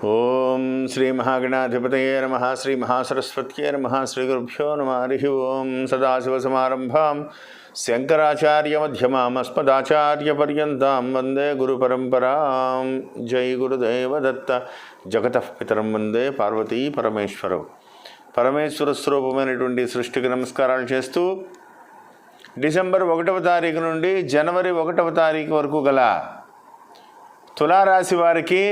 ఓం శ్రీ మహాగణాధిపతయే నమః. శ్రీ మహాసరస్వత్యే నమః. శ్రీ గురుభ్యో నమః. హరి ఓం. సదాశివసమారంభాం శంకరాచార్యమధ్యమాం అస్మదాచార్యపర్యంతాం వందే గురుపరంపరాం. జై గురుదేవదత్త. జగతః పితరం వందే పార్వతీ పరమేశ్వరం. పరమేశ్వర స్వరూపమైనటువంటి సృష్టికి నమస్కారాలు చేస్తూ డిసెంబర్ 1వ తారీఖు నుండి జనవరి 1వ తారీఖు వరకు గల తులారాశి వారికి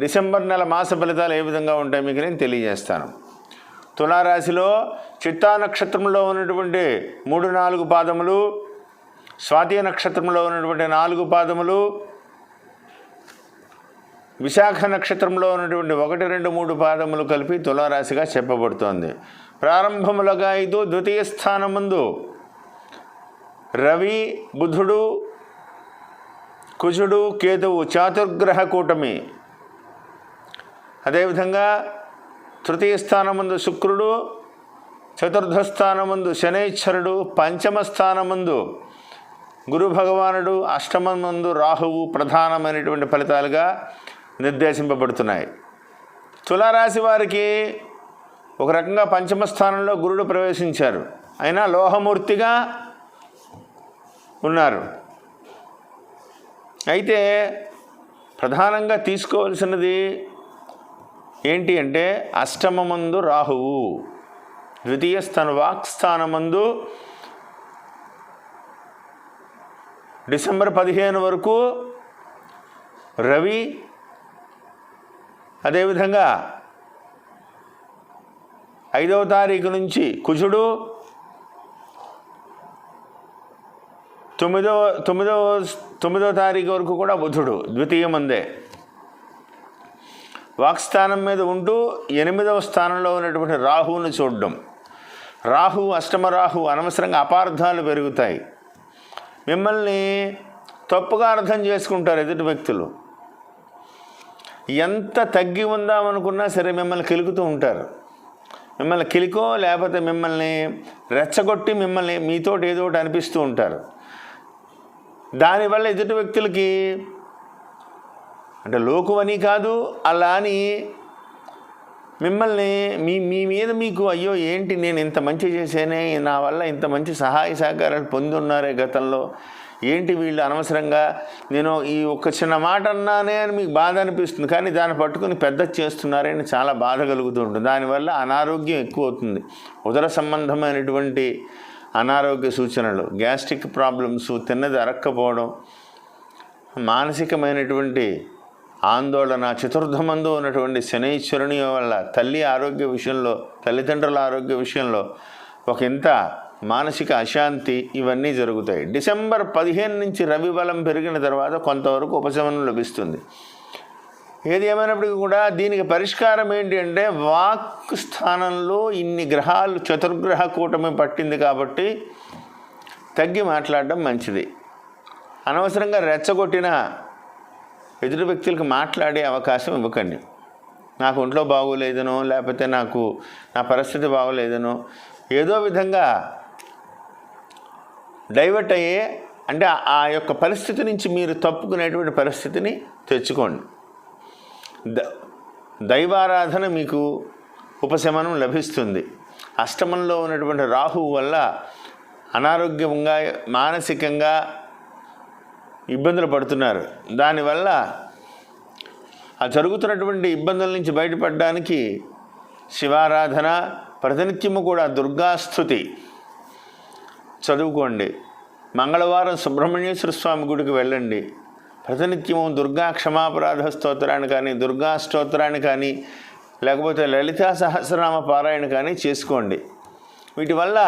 డిసెంబర్ నెల మాస ఫలితాలు ఏ విధంగా ఉంటాయి మీకు నేను తెలియజేస్తాను. తులారాశిలో చిత్తా నక్షత్రంలో ఉన్నటువంటి 3-4 పాదములు, స్వాతి నక్షత్రంలో ఉన్నటువంటి 4 పాదములు, విశాఖ నక్షత్రంలో ఉన్నటువంటి 1, 2, 3 పాదములు కలిపి తులారాశిగా చెప్పబడుతోంది. ప్రారంభములుగా 5 ద్వితీయ స్థానమందు రవి, బుధుడు, కుజుడు, కేతువు చాతుర్గ్రహ కూటమి. అదేవిధంగా తృతీయ స్థానమందు శుక్రుడు, చతుర్థ స్థానమందు శనైశ్వరుడు, పంచమ స్థానమందు గురు భగవానుడు, అష్టమందు రాహువు ప్రధానమైనటువంటి ఫలితాలుగా నిర్దేశింపబడుతున్నాయి. తులారాశి వారికి ఒక రకంగా పంచమ స్థానంలో గురుడు ప్రవేశించారు, అయినా లోహమూర్తిగా ఉన్నారు. అయితే ప్రధానంగా తీసుకోవలసినది ఏంటి అంటే అష్టమమందు రాహువు, ద్వితీయ వాక్స్థానమందు డిసెంబర్ 15 వరకు రవి, అదేవిధంగా 5వ తారీఖు నుంచి కుజుడు, 9వ తారీఖు వరకు కూడా బుధుడు ద్వితీయమందే వాక్స్థానం మీద ఉంటూ 8వ స్థానంలో ఉన్నటువంటి రాహువును చూడడం. రాహు, అష్టమ రాహు అనవసరంగా అపార్థాలు పెరుగుతాయి. మిమ్మల్ని తప్పుగా అర్థం చేసుకుంటారు ఎదుటి వ్యక్తులు. ఎంత తగ్గి ఉందామనుకున్నా సరే మిమ్మల్ని కిలుకుతూ ఉంటారు. మిమ్మల్ని కిలికో లేకపోతే మిమ్మల్ని రెచ్చగొట్టి మిమ్మల్ని మీతోటి ఏదో ఒకటి అనిపిస్తూ ఉంటారు. దానివల్ల ఎదుటి వ్యక్తులకి అంటే లోకువని కాదు, అలా అని మిమ్మల్ని మీ మీద మీకు అయ్యో ఏంటి నేను ఇంత మంచి చేసేనే, నా వల్ల ఇంత మంచి సహాయ సహకారాలు పొంది ఉన్నారే గతంలో, ఏంటి వీళ్ళు అనవసరంగా నేను ఈ ఒక్క చిన్న మాట అన్నానే అని మీకు బాధ అనిపిస్తుంది. కానీ దాన్ని పట్టుకుని పెద్ద చేస్తున్నారని చాలా బాధ కలుగుతూ ఉంటుంది. దానివల్ల అనారోగ్యం ఎక్కువ అవుతుంది. ఉదర సంబంధమైనటువంటి అనారోగ్య సూచనలు, గ్యాస్ట్రిక్ ప్రాబ్లమ్స్, తిన్నది అరక్కపోవడం, మానసికమైనటువంటి ఆందోళన, చతుర్థమందు ఉన్నటువంటి శనైశ్వరుని వల్ల తల్లి ఆరోగ్య విషయంలో, తల్లిదండ్రుల ఆరోగ్య విషయంలో ఒక ఇంత మానసిక అశాంతి, ఇవన్నీ జరుగుతాయి. డిసెంబర్ 15 నుంచి రవి బలం పెరిగిన తర్వాత కొంతవరకు ఉపశమనం లభిస్తుంది. ఏది ఏమైనప్పటికీ కూడా దీనికి పరిష్కారం ఏంటి అంటే వాక్ స్థానంలో ఇన్ని గ్రహాలు చతుర్గ్రహ కూటమి పట్టింది కాబట్టి తగ్గి మాట్లాడడం మంచిది. అనవసరంగా రెచ్చగొట్టిన ఎదుటి వ్యక్తులకు మాట్లాడే అవకాశం ఇవ్వకండి. నాకు ఒంట్లో బాగోలేదనో లేకపోతే నాకు నా పరిస్థితి బాగోలేదనో ఏదో విధంగా డైవర్ట్ అయ్యే అంటే ఆ యొక్క పరిస్థితి నుంచి మీరు తప్పుకునేటువంటి పరిస్థితిని తెచ్చుకోండి. దైవారాధన మీకు ఉపశమనం లభిస్తుంది. అష్టమంలో ఉన్నటువంటి రాహువు వల్ల అనారోగ్యంగా, మానసికంగా ఇబ్బందులు పడుతున్నారు. దానివల్ల ఆ జరుగుతున్నటువంటి ఇబ్బందుల నుంచి బయటపడడానికి శివారాధన, ప్రతినిత్యము కూడా దుర్గాస్తుతి చదువుకోండి. మంగళవారం సుబ్రహ్మణ్యేశ్వర స్వామి గుడికి వెళ్ళండి. ప్రతినిత్యము దుర్గా క్షమాపరాధ స్తోత్రాన్ని కానీ, దుర్గా స్తోత్రాన్ని కానీ, లేకపోతే లలితా సహస్రనామ పారాయణ కానీ చేసుకోండి. వీటి వల్ల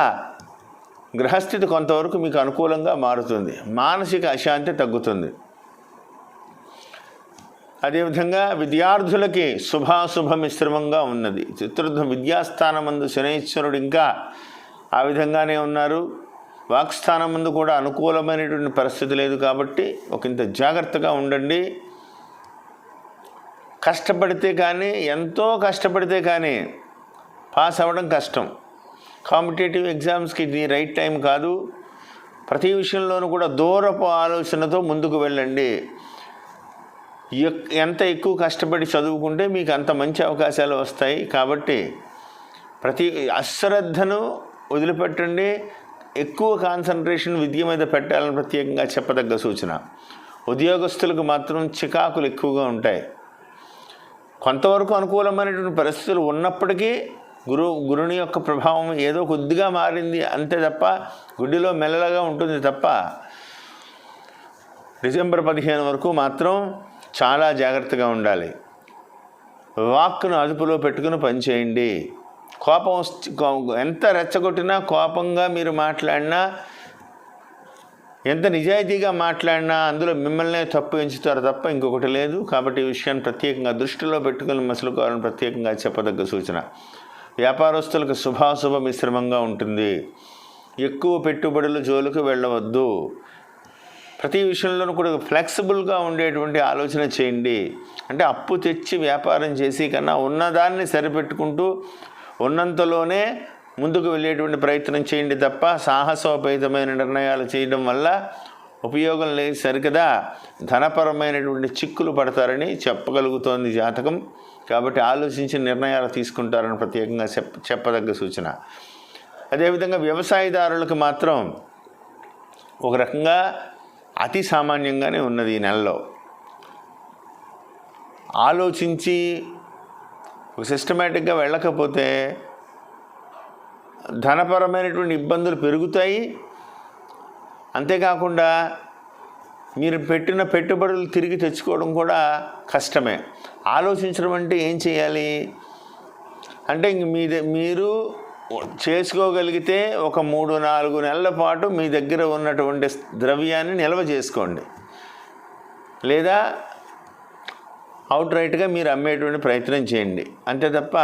గ్రహస్థితి కొంతవరకు మీకు అనుకూలంగా మారుతుంది. మానసిక అశాంతి తగ్గుతుంది. అదేవిధంగా విద్యార్థులకి శుభాశుభ మిశ్రమంగా ఉన్నది. చతుర్థ విద్యాస్థానమందు శనైశ్వరుడు ఇంకా ఆ విధంగానే ఉన్నారు. వాక్స్థానం ముందు కూడా అనుకూలమైనటువంటి పరిస్థితి లేదు కాబట్టి ఒకంత జాగ్రత్తగా ఉండండి. కష్టపడితే కానీ, ఎంతో కష్టపడితే కానీ పాస్ అవ్వడం కష్టం. కాంపిటేటివ్ ఎగ్జామ్స్కి ఇది రైట్ టైం కాదు. ప్రతి విషయంలోనూ కూడా దూరపు ఆలోచనతో ముందుకు వెళ్ళండి. ఎంత ఎక్కువ కష్టపడి చదువుకుంటే మీకు అంత మంచి అవకాశాలు వస్తాయి. కాబట్టి ప్రతి అశ్రద్ధను వదిలిపెట్టండి, ఎక్కువ కాన్సన్ట్రేషన్ విద్య మీద పెట్టాలని ప్రత్యేకంగా చెప్పదగ్గ సూచన. ఉద్యోగస్తులకు మాత్రం చికాకులు ఎక్కువగా ఉంటాయి. కొంతవరకు అనుకూలమైనటువంటి పరిస్థితులు ఉన్నప్పటికీ గురుని యొక్క ప్రభావం ఏదో కొద్దిగా మారింది అంతే తప్ప, గుడ్డిలో మెల్లగా ఉంటుంది తప్ప, డిసెంబర్ 15 వరకు మాత్రం చాలా జాగ్రత్తగా ఉండాలి. వాక్ను అదుపులో పెట్టుకుని పనిచేయండి. కోపం ఎంత రెచ్చగొట్టినా, కోపంగా మీరు మాట్లాడినా, ఎంత నిజాయితీగా మాట్లాడినా అందులో మిమ్మల్నే తప్పు ఎంచుతారు తప్ప ఇంకొకటి లేదు. కాబట్టి ఈ విషయాన్ని ప్రత్యేకంగా దృష్టిలో పెట్టుకుని మసలుకోవాలని ప్రత్యేకంగా చెప్పదగ్గ సూచన. వ్యాపారస్తులకు శుభాశుభ మిశ్రమంగా ఉంటుంది. ఎక్కువ పెట్టుబడులు జోలికి వెళ్ళవద్దు. ప్రతి విషయంలోనూ కూడా ఫ్లెక్సిబుల్గా ఉండేటువంటి ఆలోచన చేయండి. అంటే అప్పు తెచ్చి వ్యాపారం చేసి కన్నా ఉన్నదాన్ని సరిపెట్టుకుంటూ ఉన్నంతలోనే ముందుకు వెళ్ళేటువంటి ప్రయత్నం చేయండి తప్ప సాహసోపేతమైన నిర్ణయాలు చేయడం వల్ల ఉపయోగం లేదు సరికదా, ధనపరమైనటువంటి చిక్కులు పడతారని చెప్పగలుగుతోంది జాతకం. కాబట్టి ఆలోచించి నిర్ణయాలు తీసుకుంటారని ప్రత్యేకంగా చెప్పదగ్గ సూచన. అదేవిధంగా వ్యవసాయదారులకు మాత్రం ఒక రకంగా అతి సామాన్యంగానే ఉన్నది ఈ నెలలో. ఆలోచించి సిస్టమేటిక్గా వెళ్ళకపోతే ధనపరమైనటువంటి ఇబ్బందులు పెరుగుతాయి. అంతేకాకుండా మీరు పెట్టిన పెట్టుబడులు తిరిగి తెచ్చుకోవడం కూడా కష్టమే. ఆలోచించడం అంటే ఏం చేయాలి అంటే, ఇంక మీరు చేసుకోగలిగితే ఒక 3-4 నెలల పాటు మీ దగ్గర ఉన్నటువంటి ద్రవ్యాన్ని నిల్వ చేసుకోండి, లేదా అవుట్ రైట్గా మీరు అమ్మేటువంటి ప్రయత్నం చేయండి. అంతే తప్ప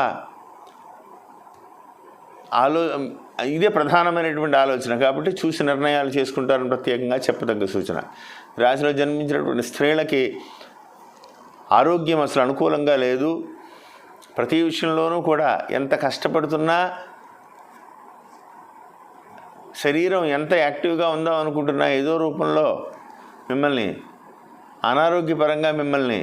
ఇదే ప్రధానమైనటువంటి ఆలోచన. కాబట్టి చూసి నిర్ణయాలు చేసుకుంటారని ప్రత్యేకంగా చెప్పదగ్గ సూచన. రాశిలో జన్మించినటువంటి స్త్రీలకి ఆరోగ్యం అసలు అనుకూలంగా లేదు. ప్రతి విషయంలోనూ కూడా ఎంత కష్టపడుతున్నా, శరీరం ఎంత యాక్టివ్గా ఉందో అనుకుంటున్నా ఏదో రూపంలో మిమ్మల్ని అనారోగ్యపరంగా మిమ్మల్ని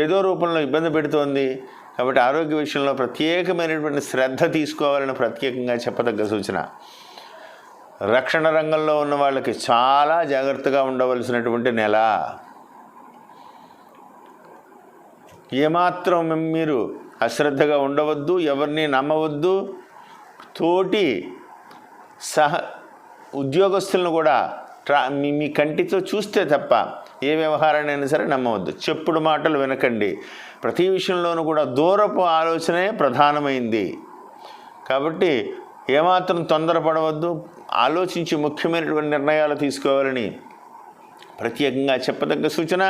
ఏదో రూపంలో ఇబ్బంది పెడుతోంది. కాబట్టి ఆరోగ్య విషయంలో ప్రత్యేకమైనటువంటి శ్రద్ధ తీసుకోవాలని ప్రత్యేకంగా చెప్పదగ్గ సూచన. రక్షణ రంగంలో ఉన్న వాళ్ళకి చాలా జాగ్రత్తగా ఉండవలసినటువంటి నెల. ఏమాత్రం మీరు అశ్రద్ధగా ఉండవద్దు, ఎవరిని నమ్మవద్దు. తోటి ఉద్యోగస్తులను కూడా మీ కంటితో చూస్తే తప్ప ఏ వ్యవహారాన్నైనా సరే నమ్మవద్దు. చెప్పుడు మాటలు వినకండి. ప్రతి విషయంలోనూ కూడా దూరపు ఆలోచనే ప్రధానమైంది. కాబట్టి ఏమాత్రం తొందరపడవద్దు, ఆలోచించి ముఖ్యమైనటువంటి నిర్ణయాలు తీసుకోవాలని ప్రత్యేకంగా చెప్పదగ్గ సూచన.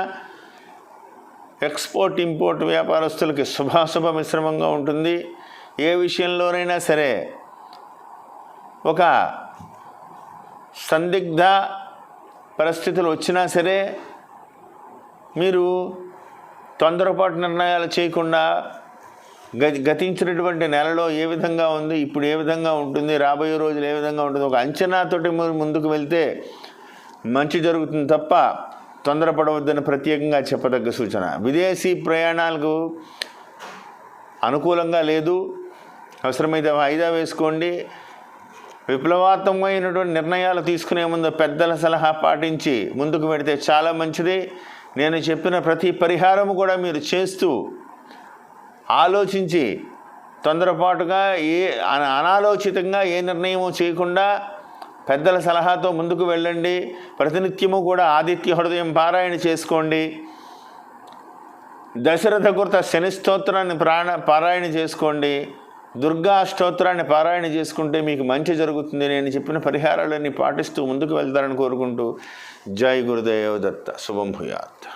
ఎక్స్పోర్ట్ ఇంపోర్ట్ వ్యాపారస్తులకి శుభాశుభ మిశ్రమంగా ఉంటుంది. ఏ విషయంలోనైనా సరే ఒక సందిగ్ధ పరిస్థితులు వచ్చినా సరే మీరు తొందరపాటు నిర్ణయాలు చేయకుండా గతించినటువంటి నెలలో ఏ విధంగా ఉంది, ఇప్పుడు ఏ విధంగా ఉంటుంది, రాబోయే రోజులు ఏ విధంగా ఉంటుంది, ఒక అంచనాతోటి మీరు ముందుకు వెళ్తే మంచి జరుగుతుంది తప్ప తొందరపడవద్దని ప్రత్యేకంగా చెప్పదగ్గ సూచన. విదేశీ ప్రయాణాలకు అనుకూలంగా లేదు. అవసరమైతే వాయిదా వేసుకోండి. విప్లవాత్మకమైనటువంటి నిర్ణయాలు తీసుకునే ముందు పెద్దల సలహా పాటించి ముందుకు పెడితే చాలా మంచిది. నేను చెప్పిన ప్రతి పరిహారము కూడా మీరు చేస్తూ ఆలోచించి తొందరపాటుగా అనాలోచితంగా ఏ నిర్ణయము చేయకుండా పెద్దల సలహాతో ముందుకు వెళ్ళండి. ప్రతినిత్యము కూడా ఆదిత్య హృదయం పారాయణ చేసుకోండి. దశరథ కృత శని స్తోత్రాన్ని పారాయణ చేసుకోండి. దుర్గా స్తోత్రాన్ని పారాయణ చేసుకుంటే మీకు మంచి జరుగుతుంది. నేను చెప్పిన పరిహారాలన్నీ పాటిస్తూ ముందుకు వెళ్తారని కోరుకుంటూ జై గురుదేవ్ దత్త. శుభం భూయాత్.